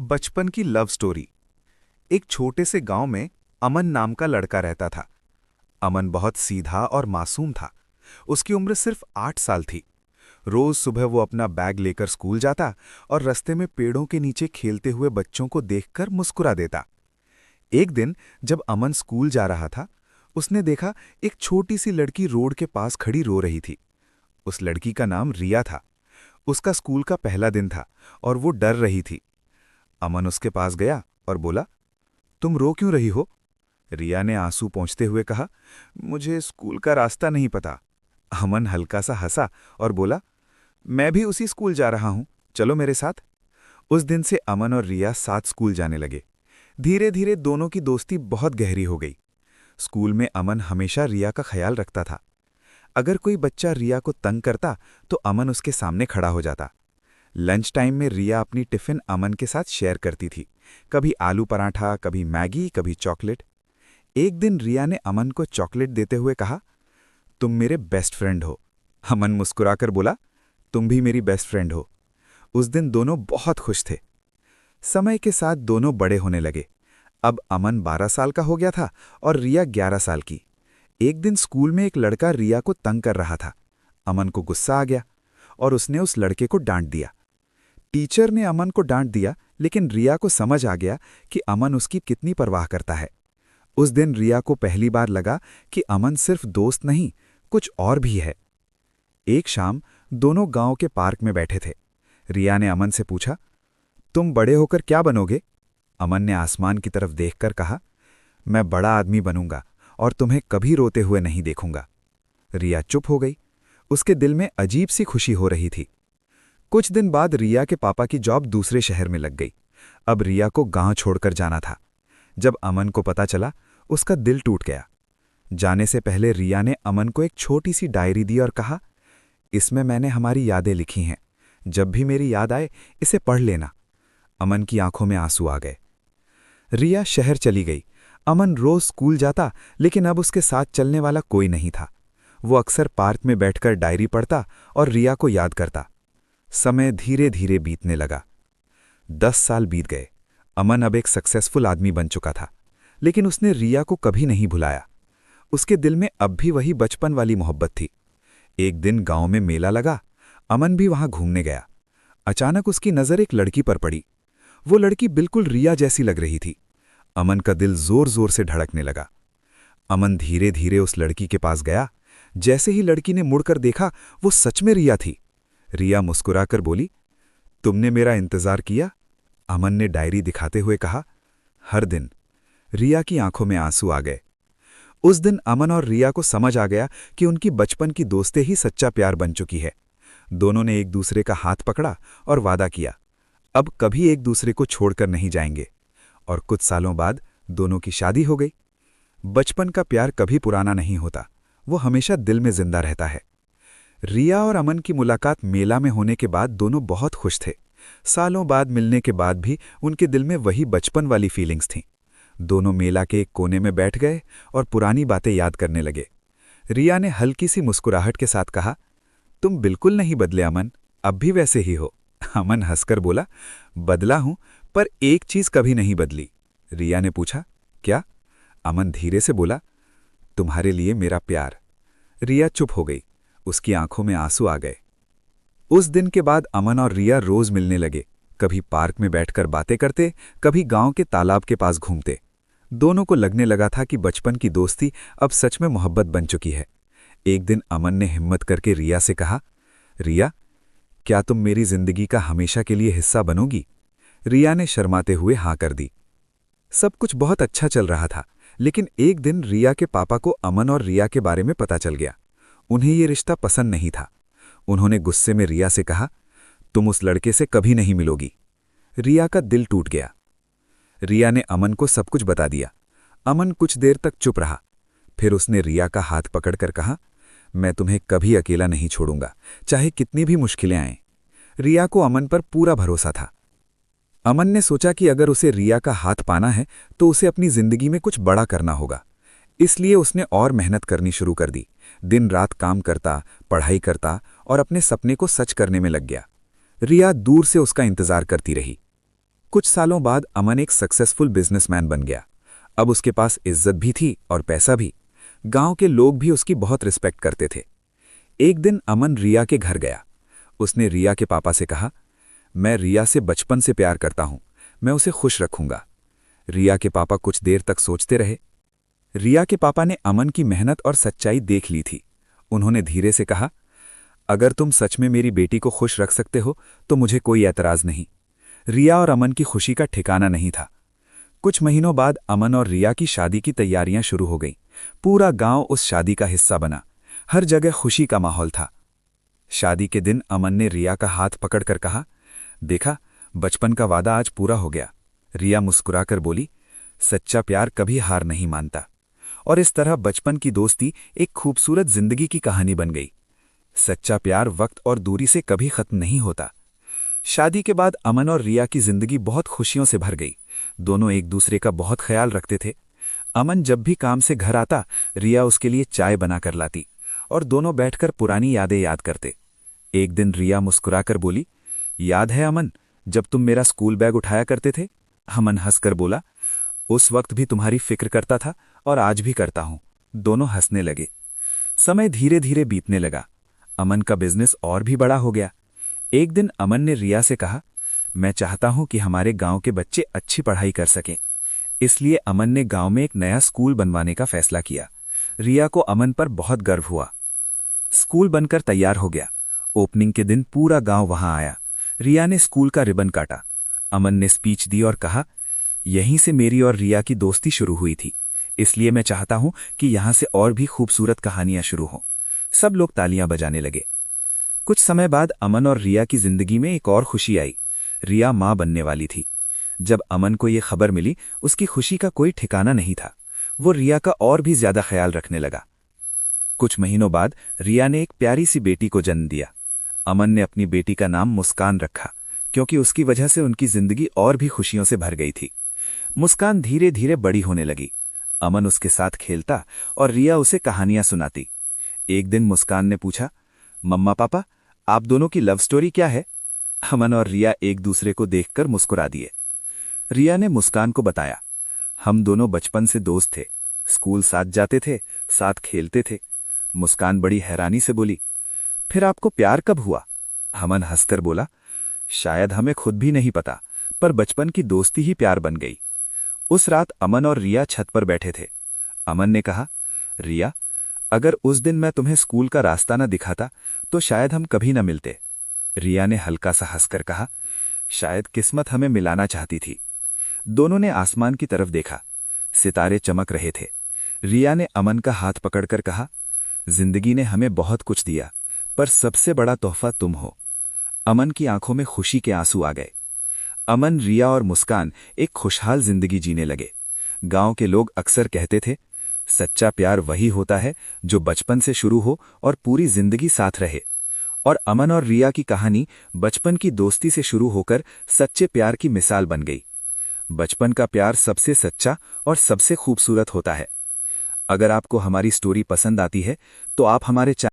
बचपन की love story. एक छोटे से गांव में अमन नाम का लड़का रहता था। अमन बहुत सीधा और मासूम था। उसकी उम्र सिर्फ 8 साल थी। रोज सुबह वो अपना बैग लेकर स्कूल जाता और रास्ते में पेड़ों के नीचे खेलते हुए बच्चों को देखकर मुस्कुरा देता। एक दिन जब अमन स्कूल जा रहा था, उसने देखा एक छोटी सी लड़की रोड के पास खड़ी रो रही थी। उस लड़की का नाम रिया था। उसका स्कूल का पहला दिन था और वो डर रही थी। अमन उसके पास गया और बोला, तुम रो क्यों रही हो? रिया ने आंसू पोंछते हुए कहा, मुझे स्कूल का रास्ता नहीं पता। अमन हल्का सा हंसा और बोला, मैं भी उसी स्कूल जा रहा हूं, चलो मेरे साथ। उस दिन से अमन और रिया साथ स्कूल जाने लगे। धीरे धीरे दोनों की दोस्ती बहुत गहरी हो गई। स्कूल में अमन हमेशा रिया का ख्याल रखता था। अगर कोई बच्चा रिया को तंग करता तो अमन उसके सामने खड़ा हो जाता। लंच टाइम में रिया अपनी टिफिन अमन के साथ शेयर करती थी। कभी आलू पराठा, कभी मैगी, कभी चॉकलेट। एक दिन रिया ने अमन को चॉकलेट देते हुए कहा, तुम मेरे बेस्ट फ्रेंड हो। अमन मुस्कुराकर बोला, तुम भी मेरी बेस्ट फ्रेंड हो। उस दिन दोनों बहुत खुश थे। समय के साथ दोनों बड़े होने लगे। अब अमन 12 साल का हो गया था और रिया 11 साल की। एक दिन स्कूल में एक लड़का रिया को तंग कर रहा था। अमन को गुस्सा आ गया और उसने उस लड़के को डांट दिया। टीचर ने अमन को डांट दिया, लेकिन रिया को समझ आ गया कि अमन उसकी कितनी परवाह करता है। उस दिन रिया को पहली बार लगा कि अमन सिर्फ दोस्त नहीं, कुछ और भी है। एक शाम दोनों गांव के पार्क में बैठे थे। रिया ने अमन से पूछा, तुम बड़े होकर क्या बनोगे? अमन ने आसमान की तरफ देखकर कहा, मैं बड़ा आदमी बनूंगा और तुम्हें कभी रोते हुए नहीं देखूंगा। रिया चुप हो गई। उसके दिल में अजीब सी खुशी हो रही थी। कुछ दिन बाद रिया के पापा की जॉब दूसरे शहर में लग गई। अब रिया को गांव छोड़कर जाना था। जब अमन को पता चला, उसका दिल टूट गया। जाने से पहले रिया ने अमन को एक छोटी सी डायरी दी और कहा, इसमें मैंने हमारी यादें लिखी हैं। जब भी मेरी याद आए इसे पढ़ लेना। अमन की आंखों में आंसू आ गए। रिया शहर चली गई। अमन रोज स्कूल जाता, लेकिन अब उसके साथ चलने वाला कोई नहीं था। वो अक्सर पार्क में बैठकर डायरी पढ़ता और रिया को याद करता। समय धीरे धीरे बीतने लगा। 10 साल बीत गए। अमन अब एक सक्सेसफुल आदमी बन चुका था, लेकिन उसने रिया को कभी नहीं भुलाया। उसके दिल में अब भी वही बचपन वाली मोहब्बत थी। एक दिन गांव में मेला लगा। अमन भी वहां घूमने गया। अचानक उसकी नजर एक लड़की पर पड़ी। वो लड़की बिल्कुल रिया जैसी लग रही थी। अमन का दिल जोर जोर से धड़कने लगा। अमन धीरे धीरे उस लड़की के पास गया। जैसे ही लड़की ने मुड़कर देखा, वो सच में रिया थी। रिया मुस्कुराकर बोली, तुमने मेरा इंतजार किया? अमन ने डायरी दिखाते हुए कहा, हर दिन। रिया की आंखों में आंसू आ गए। उस दिन अमन और रिया को समझ आ गया कि उनकी बचपन की दोस्ती ही सच्चा प्यार बन चुकी है। दोनों ने एक दूसरे का हाथ पकड़ा और वादा किया, अब कभी एक दूसरे को छोड़कर नहीं जाएंगे। और कुछ सालों बाद दोनों की शादी हो गई। बचपन का प्यार कभी पुराना नहीं होता, वो हमेशा दिल में जिंदा रहता है। रिया और अमन की मुलाकात मेला में होने के बाद दोनों बहुत खुश थे। सालों बाद मिलने के बाद भी उनके दिल में वही बचपन वाली फीलिंग्स थीं। दोनों मेला के एक कोने में बैठ गए और पुरानी बातें याद करने लगे। रिया ने हल्की सी मुस्कुराहट के साथ कहा, तुम बिल्कुल नहीं बदले अमन, अब भी वैसे ही हो। अमन हंसकर बोला, बदला हूं, पर एक चीज कभी नहीं बदली। रिया ने पूछा, क्या? अमन धीरे से बोला, तुम्हारे लिए मेरा प्यार। रिया चुप हो गई। उसकी आंखों में आंसू आ गए। उस दिन के बाद अमन और रिया रोज मिलने लगे। कभी पार्क में बैठकर बातें करते, कभी गांव के तालाब के पास घूमते। दोनों को लगने लगा था कि बचपन की दोस्ती अब सच में मोहब्बत बन चुकी है। एक दिन अमन ने हिम्मत करके रिया से कहा, रिया, क्या तुम मेरी जिंदगी का हमेशा के लिए हिस्सा बनोगी? रिया ने शर्माते हुए हाँ कर दी। सब कुछ बहुत अच्छा चल रहा था, लेकिन एक दिन रिया के पापा को अमन और रिया के बारे में पता चल गया। उन्हें ये रिश्ता पसंद नहीं था। उन्होंने गुस्से में रिया से कहा, तुम उस लड़के से कभी नहीं मिलोगी। रिया का दिल टूट गया। रिया ने अमन को सब कुछ बता दिया। अमन कुछ देर तक चुप रहा। फिर उसने रिया का हाथ पकड़कर कहा, मैं तुम्हें कभी अकेला नहीं छोड़ूंगा, चाहे कितनी भी मुश्किलें आएं। रिया को अमन पर पूरा भरोसा था। अमन ने सोचा कि अगर उसे रिया का हाथ पाना है तो उसे अपनी जिंदगी में कुछ बड़ा करना होगा। इसलिए उसने और मेहनत करनी शुरू कर दी। दिन रात काम करता, पढ़ाई करता और अपने सपने को सच करने में लग गया। रिया दूर से उसका इंतजार करती रही। कुछ सालों बाद अमन एक सक्सेसफुल बिजनेसमैन बन गया। अब उसके पास इज्जत भी थी और पैसा भी। गांव के लोग भी उसकी बहुत रिस्पेक्ट करते थे। एक दिन अमन रिया के घर गया। उसने रिया के पापा से कहा, मैं रिया से बचपन से प्यार करता हूं, मैं उसे खुश रखूंगा। रिया के पापा कुछ देर तक सोचते रहे। रिया के पापा ने अमन की मेहनत और सच्चाई देख ली थी। उन्होंने धीरे से कहा, अगर तुम सच में मेरी बेटी को खुश रख सकते हो तो मुझे कोई ऐतराज नहीं। रिया और अमन की खुशी का ठिकाना नहीं था। कुछ महीनों बाद अमन और रिया की शादी की तैयारियां शुरू हो गईं। पूरा गांव उस शादी का हिस्सा बना। हर जगह खुशी का माहौल था। शादी के दिन अमन ने रिया का हाथ पकड़कर कहा, देखा, बचपन का वादा आज पूरा हो गया। रिया मुस्कुराकर बोली, सच्चा प्यार कभी हार नहीं मानता। और इस तरह बचपन की दोस्ती एक खूबसूरत जिंदगी की कहानी बन गई। सच्चा प्यार वक्त और दूरी से कभी खत्म नहीं होता। शादी के बाद अमन और रिया की जिंदगी बहुत खुशियों से भर गई। दोनों एक दूसरे का बहुत ख्याल रखते थे। अमन जब भी काम से घर आता, रिया उसके लिए चाय बनाकर लाती और दोनों बैठकर पुरानी यादें याद करते। एक दिन रिया मुस्कुराकर बोली, याद है अमन, जब तुम मेरा स्कूल बैग उठाया करते थे? अमन हंसकर बोला, उस वक्त भी तुम्हारी फिक्र करता था और आज भी करता हूं। दोनों हंसने लगे। समय धीरे धीरे बीतने लगा। अमन का बिजनेस और भी बड़ा हो गया। एक दिन अमन ने रिया से कहा, मैं चाहता हूं कि हमारे गांव के बच्चे अच्छी पढ़ाई कर सकें। इसलिए अमन ने गांव में एक नया स्कूल बनवाने का फैसला किया। रिया को अमन पर बहुत गर्व हुआ। स्कूल बनकर तैयार हो गया। ओपनिंग के दिन पूरा गांव वहां आया। रिया ने स्कूल का रिबन काटा। अमन ने स्पीच दी और कहा, यहीं से मेरी और रिया की दोस्ती शुरू हुई थी, इसलिए मैं चाहता हूं कि यहां से और भी खूबसूरत कहानियां शुरू हों। सब लोग तालियां बजाने लगे। कुछ समय बाद अमन और रिया की जिंदगी में एक और खुशी आई। रिया मां बनने वाली थी। जब अमन को यह खबर मिली, उसकी खुशी का कोई ठिकाना नहीं था। वो रिया का और भी ज्यादा ख्याल रखने लगा। कुछ महीनों बाद रिया ने एक प्यारी सी बेटी को जन्म दिया। अमन ने अपनी बेटी का नाम मुस्कान रखा, क्योंकि उसकी वजह से उनकी जिंदगी और भी खुशियों से भर गई थी। मुस्कान धीरे धीरे बड़ी होने लगी। अमन उसके साथ खेलता और रिया उसे कहानियां सुनाती। एक दिन मुस्कान ने पूछा, मम्मा पापा, आप दोनों की लव स्टोरी क्या है? अमन और रिया एक दूसरे को देखकर मुस्कुरा दिए। रिया ने मुस्कान को बताया, हम दोनों बचपन से दोस्त थे, स्कूल साथ जाते थे, साथ खेलते थे। मुस्कान बड़ी हैरानी से बोली, फिर आपको प्यार कब हुआ? अमन हंसकर बोला, शायद हमें खुद भी नहीं पता, पर बचपन की दोस्ती ही प्यार बन गई। उस रात अमन और रिया छत पर बैठे थे। अमन ने कहा, रिया, अगर उस दिन मैं तुम्हें स्कूल का रास्ता न दिखाता तो शायद हम कभी न मिलते। रिया ने हल्का सा हंसकर कहा, शायद किस्मत हमें मिलाना चाहती थी। दोनों ने आसमान की तरफ देखा। सितारे चमक रहे थे। रिया ने अमन का हाथ पकड़कर कहा, जिंदगी ने हमें बहुत कुछ दिया, पर सबसे बड़ा तोहफा तुम हो। अमन की आंखों में खुशी के आंसू आ गए। अमन, रिया और मुस्कान एक खुशहाल जिंदगी जीने लगे। गांव के लोग अक्सर कहते थे, सच्चा प्यार वही होता है जो बचपन से शुरू हो और पूरी जिंदगी साथ रहे। और अमन और रिया की कहानी बचपन की दोस्ती से शुरू होकर सच्चे प्यार की मिसाल बन गई। बचपन का प्यार सबसे सच्चा और सबसे खूबसूरत होता है। अगर आपको हमारी स्टोरी पसंद आती है तो आप हमारे